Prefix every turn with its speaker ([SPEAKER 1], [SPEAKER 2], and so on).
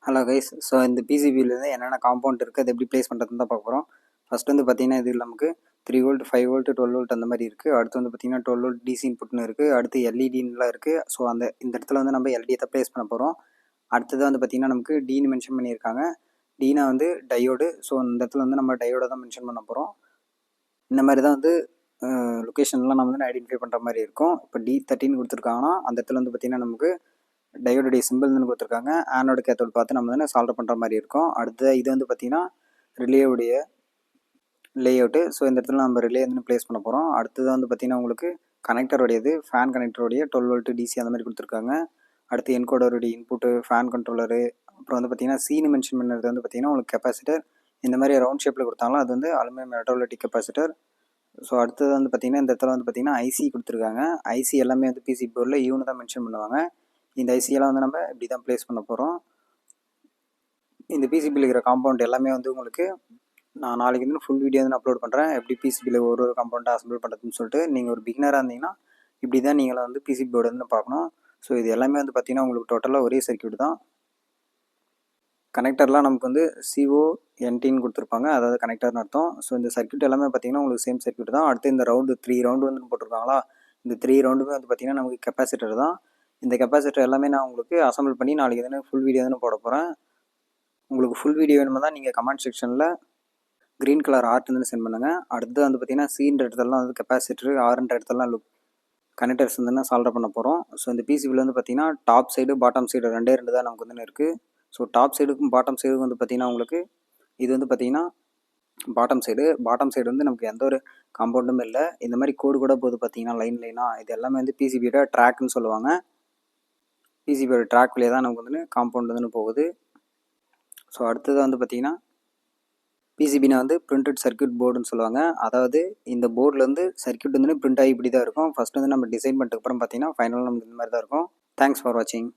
[SPEAKER 1] Hello guys. So இந்த பிசிபியிலேருந்து என்னென்ன compound இருக்குது, அது எப்படி ப்ளேஸ் பண்ணுறதுன்னு தான் பார்க்க போகிறோம். ஃபஸ்ட் வந்து பார்த்தீங்கன்னா இது நமக்கு 3 வோல்ட் 5 வோல்ட் 12 வோல்ட் அந்த மாதிரி இருக்குது. அடுத்து வந்து பார்த்தீங்கன்னா 12 வோல்ட் டிசி இன்புட்னு இருக்குது. அடுத்து எல்இடின்லாம் இருக்குது. ஸோ இந்த இடத்துல வந்து நம்ம எல்இடி தான் ப்ளேஸ் பண்ண போகிறோம். அடுத்தது வந்து பார்த்தீங்கன்னா நமக்கு டீன்னு மென்ஷன் பண்ணியிருக்காங்க. டீனா வந்து டயோடு. ஸோ இந்த இடத்துல வந்து நம்ம டயோடை தான் மென்ஷன் பண்ண போகிறோம். இந்த மாதிரி தான் வந்து லொக்கேஷன்லாம் நம்ம வந்து ஐடென்டிஃபை பண்ணுற மாதிரி இருக்கும். இப்போ D13 கொடுத்துருக்காங்கன்னா அந்த இடத்துல வந்து பார்த்தீங்கன்னா நமக்கு டயோடுடைய சிம்பிள்னு கொடுத்துருக்காங்க. ஆனோடு கேத்தோடு பார்த்து நம்ம வந்து சால்வ் பண்ணுற மாதிரி இருக்கும். அடுத்து இது வந்து பார்த்திங்கன்னா ரிலேவுடைய லேஅவுட்டு. ஸோ இந்த இடத்துல நம்ம ரிலே வந்து ப்ளேஸ் பண்ண போகிறோம். அடுத்தது வந்து பார்த்திங்கன்னா உங்களுக்கு கனெக்டருடையது ஃபேன் கனெக்டருடைய 12 வோல்ட் டிசி அந்த மாதிரி கொடுத்துருக்காங்க. அடுத்து என்கோடருடைய இன்புட்டு, ஃபேன் கண்ட்ரோலரு, அப்புறம் வந்து பார்த்திங்கன்னா சீனு மென்ஷன் பண்ணுறது வந்து பார்த்திங்கன்னா உங்களுக்கு கெப்பாசிட்டர். இந்த மாதிரி ரவுண்ட் ஷேப்பில் கொடுத்தாலும் அது வந்து அலுமினியம் மெட்டாலிட்டிக் கெப்பாசிட்டர். ஸோ அடுத்தது வந்து பார்த்திங்கன்னா இந்த இடத்துல வந்து பார்த்திங்கன்னா ஐசி கொடுத்துருக்காங்க. ஐசி எல்லாமே வந்து பிசி போர்டில் யூன்னு தான் மென்ஷன் பண்ணுவாங்க. இந்த ஐசியெல்லாம் வந்து நம்ம இப்படி தான் ப்ளேஸ் பண்ண போகிறோம். இந்த பிசிபியில் இருக்கிற காம்பவுண்ட் எல்லாமே வந்து உங்களுக்கு நான் நாளைக்கு வந்து ஃபுல் வீடியோ வந்து அப்லோட் பண்ணுறேன். எப்படி பிசிபியில் ஒரு காம்பவுண்டாக அசம்பிள் பண்ணுறதுன்னு சொல்லிட்டு. நீங்கள் ஒரு பிகினராக இருந்தீங்கன்னா இப்படி தான் நீங்களை வந்து பிசிபி போர்டு வந்து பார்க்கணும். ஸோ இது எல்லாமே வந்து பார்த்திங்கன்னா உங்களுக்கு டோட்டலாக ஒரே சர்க்யூட் தான். கனெக்டர்லாம் நமக்கு வந்து CONTன்னு கொடுத்துருப்பாங்க, அதாவது கனெக்டர்னு அர்த்தம். ஸோ இந்த சர்க்யூட் எல்லாமே பார்த்திங்கன்னா உங்களுக்கு சேம் சர்க்யூட் தான். அடுத்து இந்த ரவுண்டு 3 ரவுண்டு வந்து போட்டிருக்காங்களா, இந்த 3 ரவுண்டுமே வந்து பார்த்திங்கன்னா நமக்கு கெப்பாசிட்டர் தான். இந்த கெப்பாசிட்டர் எல்லாமே நான் உங்களுக்கு அசம்பிள் பண்ணி நாளைக்கு எதுனா ஃபுல் வீடியோ தானே போட போகிறேன். உங்களுக்கு ஃபுல் வீடியோ வேணுமா தான் நீங்கள் கமெண்ட் செக்ஷனில் க்ரீன் கலர் ஆர்ட் வந்து சென்ட் பண்ணுங்கள். அடுத்து வந்து பார்த்திங்கன்னா சீன்ற இடத்துலலாம் வந்து கெப்பாசிட்டர், ஆறுன்ற இடத்துலலாம் கனெக்டர்ஸ் வந்து சால்வ் பண்ண போகிறோம். ஸோ இந்த பிசிபியில் வந்து பார்த்திங்கன்னா டாப் சைடு பாட்டம் சைடு ரெண்டு தான் நமக்கு வந்து இருக்குது. ஸோ டாப் சைடுக்கும் பாட்டம் சைடுக்கும் வந்து பார்த்திங்கன்னா உங்களுக்கு இது வந்து பார்த்திங்கன்னா பாட்டம் சைடு வந்து நமக்கு எந்த ஒரு காம்பவுண்டும் இல்லை. இந்த மாதிரி கோடு கூட போகுது பார்த்திங்கன்னா லைனாக. இது எல்லாமே வந்து பிசிபியோட ட்ராக்னு சொல்லுவாங்க. பிசிபியோட ட்ராக் வழியாக தான் நமக்கு வந்து காம்பவுண்ட் வந்து போகுது. ஸோ அடுத்தது வந்து பார்த்திங்கன்னா பிசிபினா வந்து பிரிண்டட் சர்க்யூட் போர்டுன்னு சொல்லுவாங்க. அதாவது இந்த போர்டில் வந்து சர்க்யூட் வந்து பிரிண்ட் ஆகி இப்படி தான் இருக்கும். ஃபஸ்ட் வந்து நம்ம டிசைன் பண்ணிட்டு அப்புறம் பார்த்திங்கன்னா ஃபைனலாக நமக்கு இந்த மாதிரி தான் இருக்கும். தேங்க்ஸ் ஃபார் வாட்சிங்.